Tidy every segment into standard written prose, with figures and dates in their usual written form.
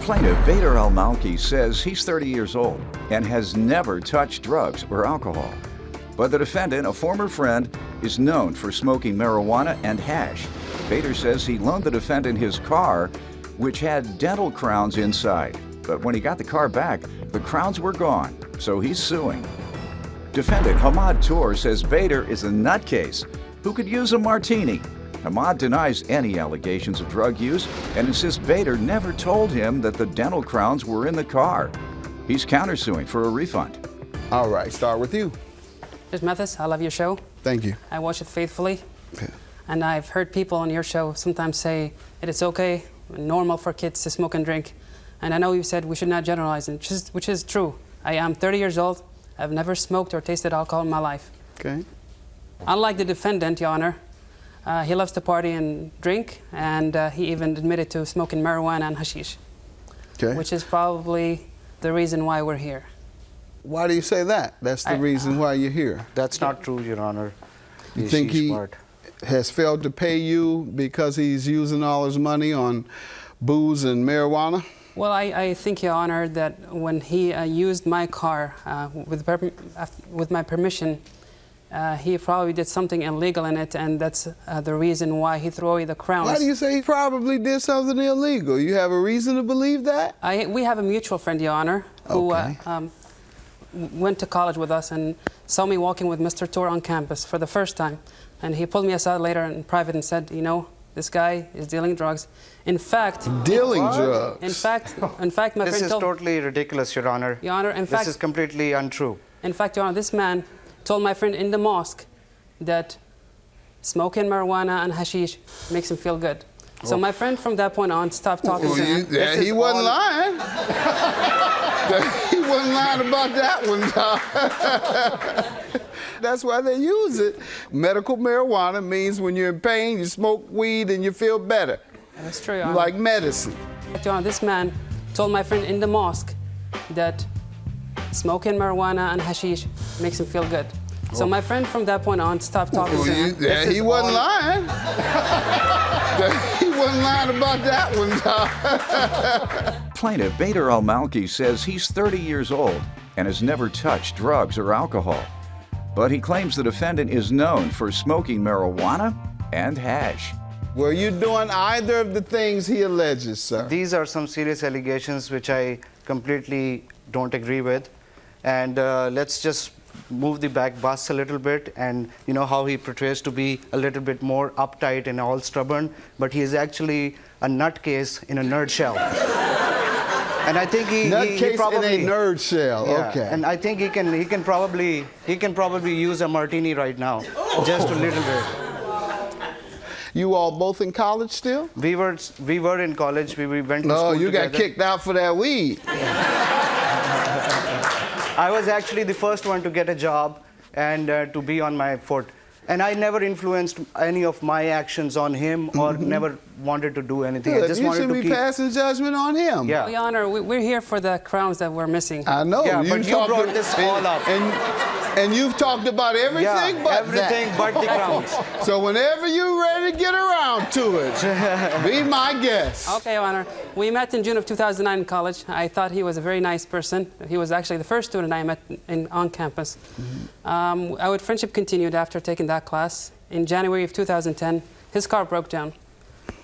Plaintiff Bader Al-Malki says he's 30 years old and has never touched drugs or alcohol. But the defendant, a former friend, is known for smoking marijuana and hash. Bader says he loaned the defendant his car, which had dental crowns inside. But when he got the car back, the crowns were gone, so he's suing. Defendant Hamad Tour says Bader is a nutcase who could use a martini. Hamad denies any allegations of drug use and insists Bader never told him that the dental crowns were in the car. He's countersuing for a refund. All right, start with you. Here's Mathis. I love your show. Thank you. I watch it faithfully. Okay. And I've heard people on your show sometimes say that it's okay, normal for kids to smoke and drink. And I know you said we should not generalize, which is true. I am 30 years old. I've never smoked or tasted alcohol in my life. Okay. Unlike the defendant, Your Honor, he loves to party and drink, and he even admitted to smoking marijuana and hashish, Okay. which is probably the reason why we're here. Why do you say that? That's the reason why you're here. That's not true, Your Honor. You think he has failed to pay you because he's using all his money on booze and marijuana? Well, I think, Your Honor, that when he used my car with my permission, he probably did something illegal in it, and that's the reason why he threw away the crowns. Why do you say he probably did something illegal? You have a reason to believe that? We have a mutual friend, Your Honor, who went to college with us and saw me walking with Mr. Tour on campus for the first time. And he pulled me aside later in private and said, you know, this guy is dealing drugs. In fact... Dealing drugs? In fact, my friend This is totally ridiculous, Your Honor. Your Honor, in fact... This is completely untrue. In fact, Your Honor, this man told my friend in the mosque that smoking marijuana and hashish makes him feel good. So my friend from that point on stopped talking to him. He wasn't lying. He wasn't lying about that one, Tom. That's why they use it. Medical marijuana means when you're in pain, you smoke weed and you feel better. That's true, Your Honor. Like medicine. Your Honor, this man told my friend in the mosque that smoking marijuana and hashish makes him feel good. So my friend from that point on stopped talking to him. He wasn't lying. He wasn't lying about that one, Tom. Plaintiff Bader Al-Malki says he's 30 years old and has never touched drugs or alcohol. But he claims the defendant is known for smoking marijuana and hash. Were you doing either of the things he alleges, sir? These are some serious allegations which I completely don't agree with. And let's just move the back bus a little bit, and you know how he portrays to be a little bit more uptight and all stubborn, but he is actually a nutcase in a nerd shell. And I think he probably in a nerd shell. Yeah, okay. and I think he can probably use a martini right now, just a little bit. You all both in college still? We were in college. We went to school No, you together. got kicked out for that weed. I was actually the first one to get a job and to be on my foot. And I never influenced any of my actions on him or never wanted to do anything. Good. I just you wanted should to be passing judgment on him. Yeah. Well, Your Honor, we're here for the crowns that we're missing. I know. Yeah, but you brought this all up. And you've talked about everything but everything that. but the crowns. So whenever you're ready to get around to it, be my guest. Okay, Your Honor. We met in June of 2009 in college. I thought he was a very nice person. He was actually the first student I met on campus. Our friendship continued after taking that class. In January of 2010, his car broke down.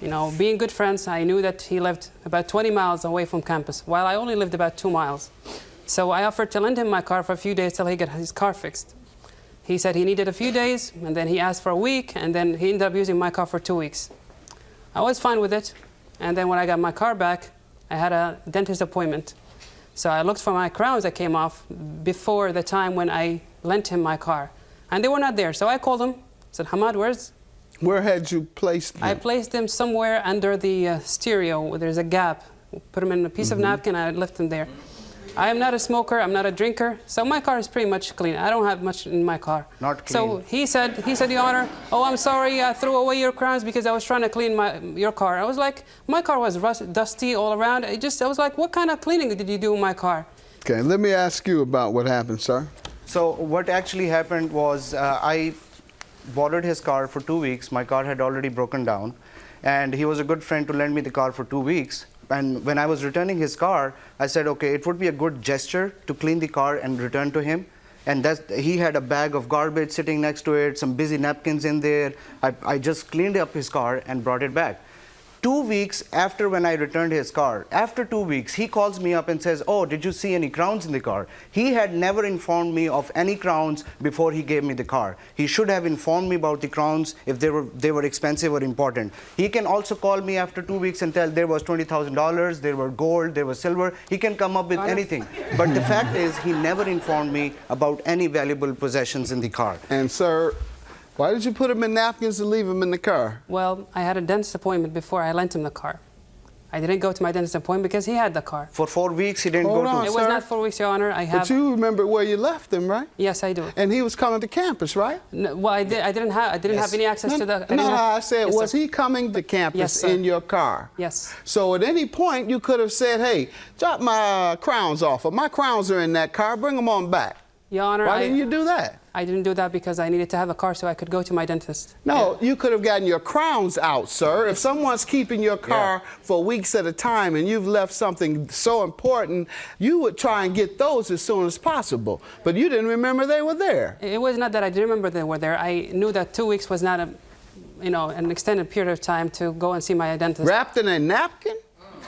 You know, being good friends, I knew that he lived about 20 miles away from campus, while I only lived about 2 miles. So I offered to lend him my car for a few days till he got his car fixed. He said he needed a few days, and then he asked for a week, and then he ended up using my car for 2 weeks. I was fine with it, and then when I got my car back, I had a dentist appointment. So I looked for my crowns that came off before the time when I lent him my car, and they were not there. So I called him, said, Hamad, Where had you placed them? I placed them somewhere under the stereo where there's a gap. Put them in a piece of napkin, and I left them there. I am not a smoker, I'm not a drinker, so my car is pretty much clean. I don't have much in my car. Not clean. So he said, Your Honor, oh, I'm sorry, I threw away your crowns because I was trying to clean your car. I was like, my car was dusty all around. I was like, what kind of cleaning did you do in my car? Okay, let me ask you about what happened, sir. So what actually happened was I borrowed his car for 2 weeks. My car had already broken down, and he was a good friend to lend me the car for 2 weeks. and when I was returning his car, I said, okay, it would be a good gesture to clean the car and return to him. And he had a bag of garbage sitting next to it, some busy napkins in there. I just cleaned up his car and brought it back. 2 weeks after when I returned his car, after 2 weeks, he calls me up and says, oh, did you see any crowns in the car? He had never informed me of any crowns before he gave me the car. He should have informed me about the crowns if they were expensive or important. He can also call me after 2 weeks and tell there was $20,000, there were gold, there was silver. He can come up with anything. But the fact is, he never informed me about any valuable possessions in the car. And sir, why did you put him in napkins and leave him in the car? Well, I had a dentist appointment before I lent him the car. I didn't go to my dentist appointment because he had the car. For 4 weeks, he didn't Hold go on, to... It was not 4 weeks, Your Honor. But you remember where you left him, right? Yes, I do. And he was coming to campus, right? No, well, I didn't have any access to the... I said, Yes, was sir. he coming to campus Yes, sir. in your car? Yes. So at any point, you could have said, hey, drop my crowns off. Or my crowns are in that car. Bring them on back. Your Honor, Why didn't you do that? I didn't do that because I needed to have a car so I could go to my dentist. No, you could have gotten your crowns out, sir. If someone's keeping your car for weeks at a time and you've left something so important, you would try and get those as soon as possible. But you didn't remember they were there. It was not that I didn't remember they were there. I knew that 2 weeks was not an extended period of time to go and see my dentist. Wrapped in a napkin?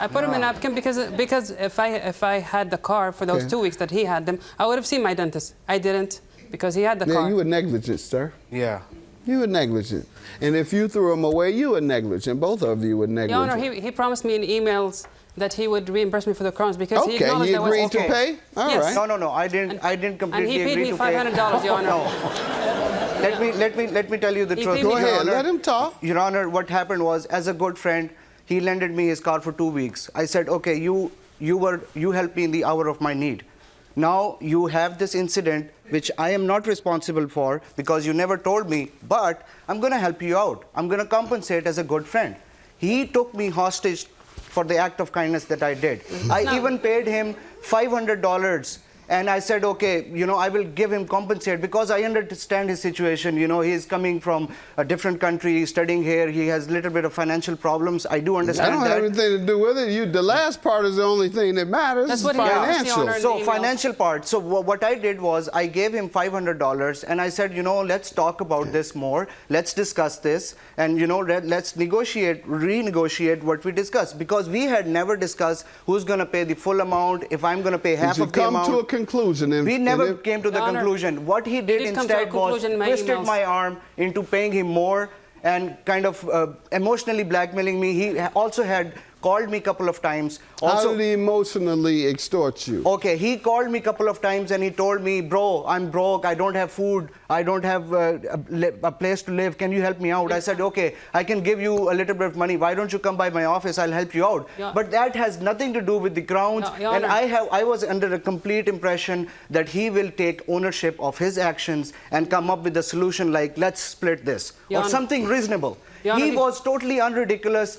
I put him in a napkin because if I had the car for those 2 weeks that he had them, I would have seen my dentist. I didn't because he had the car. Yeah, you were negligent, sir. Yeah. You were negligent. And if you threw him away, you were negligent. Both of you were negligent. Your Honor, he promised me in emails that he would reimburse me for the crowns because he acknowledged he that was agreed to pay? All Yes. right. No, I didn't completely And he paid agree me to pay. $500, Your Honor. No. Let me tell you the He truth, paid me Go Your ahead, Honor. let him talk. Your Honor, what happened was, as a good friend, he lended me his car for 2 weeks. I said, okay, you helped me in the hour of my need. Now you have this incident which I am not responsible for because you never told me, but I'm going to help you out. I'm going to compensate as a good friend. He took me hostage for the act of kindness that I did. I even paid him $500. And I said, okay, I will give him compensate because I understand his situation. He's coming from a different country, studying here. He has a little bit of financial problems. I do understand that. I don't have anything to do with it. The last part is the only thing that matters. That's what he financial. asked, Your Honor. So emails. financial part. So what I did was I gave him $500 and I said, let's talk about this more. Let's discuss this and, let's renegotiate what we discussed because we had never discussed who's going to pay the full amount, if I'm going to pay half of the amount. Conclusion. We never came to the Your Honor, conclusion. What he did instead was twisted my arm into paying him more and kind of emotionally blackmailing me. He also had called me a couple of times. Also, how did he emotionally extort you? Okay, he called me a couple of times and he told me, bro, I'm broke, I don't have food, I don't have a place to live, can you help me out? I said, okay, I can give you a little bit of money, why don't you come by my office, I'll help you out. Yeah. But that has nothing to do with the grounds, No, Your and Honor. I was under a complete impression that he will take ownership of his actions and come up with a solution like, let's split this, Your or Honor. something reasonable. Your He Honor, was totally ridiculous,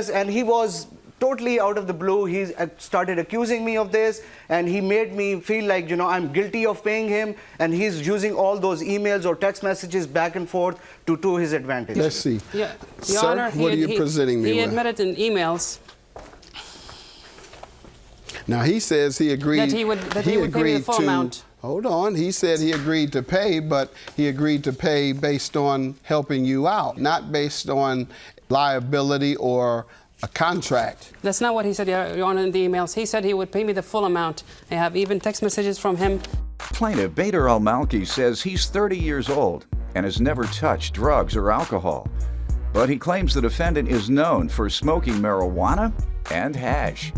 and he was totally out of the blue. He started accusing me of this, and he made me feel like, I'm guilty of paying him, and he's using all those emails or text messages back and forth to his advantage. Let's see. Yeah. Your Sir, Honor, what are you presenting me He with? admitted in emails Now he says he agreed. that he would pay me the full amount. Hold on. He said he agreed to pay, but he agreed to pay based on helping you out, not based on liability or a contract. That's not what he said, Your Honor, in the emails. He said he would pay me the full amount. I have even text messages from him. Plaintiff Bader Al-Malki says he's 30 years old and has never touched drugs or alcohol. But he claims the defendant is known for smoking marijuana and hash.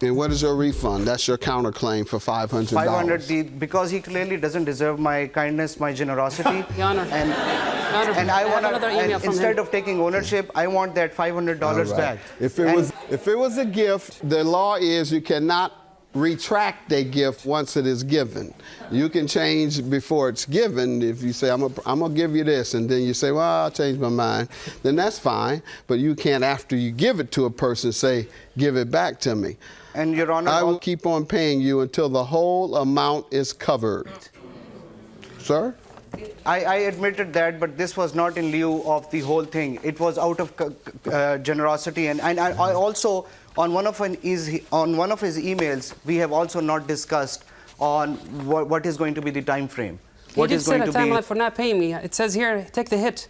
And what is your refund? That's your counterclaim for $500. 500 because he clearly doesn't deserve my kindness, my generosity. Your Honor. And Your Honor, and I want have another email to, from instead him. of taking ownership, I want that $500 All right. back. If it was a gift, the law is you cannot retract a gift once it is given. You can change before it's given. If you say, I'm gonna give you this, and then you say, well, I'll change my mind, then that's fine. But you can't, after you give it to a person, say, give it back to me. And Your Honor, I will keep on paying you until the whole amount is covered. Sir? I admitted that, but this was not in lieu of the whole thing. It was out of generosity, and I also on one of his emails, we have also not discussed on what is going to be the time frame. He did set a timeline for not paying me. It says here, take the hit.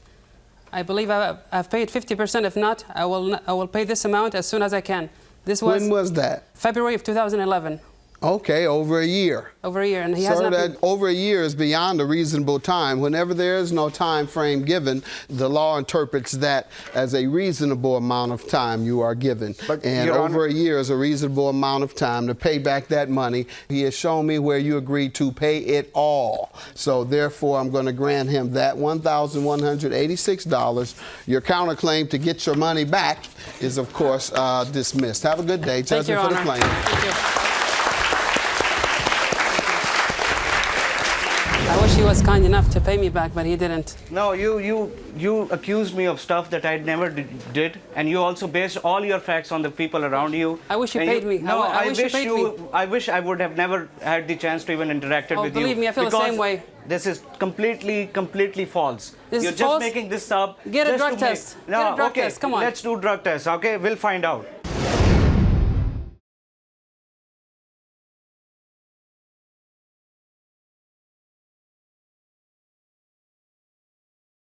I believe I've paid 50%. If not, I will pay this amount as soon as I can. This was When was that? February of 2011. Okay, over a year. Over a year, and he Sir, has not that over a year is beyond a reasonable time. Whenever there is no time frame given, the law interprets that as a reasonable amount of time you are given. But, and Your over Honor, a year is a reasonable amount of time to pay back that money. He has shown me where you agreed to pay it all. So therefore, I'm going to grant him that $1,186. Your counterclaim to get your money back is, of course, dismissed. Have a good day. Thank you, Your Judgment for the Honor. plaintiff. Thank you. I wish he was kind enough to pay me back, but he didn't. No, you accused me of stuff that I never did, and you also based all your facts on the people around you. I wish you And paid me. No, I wish you paid me. I wish I would have never had the chance to even interact with you. Believe me, I feel the same way. This is completely false. This You're is just false? making this up. Get a just drug to make- test. No, Get a drug okay, test. Come on. Let's do drug tests. Okay, we'll find out.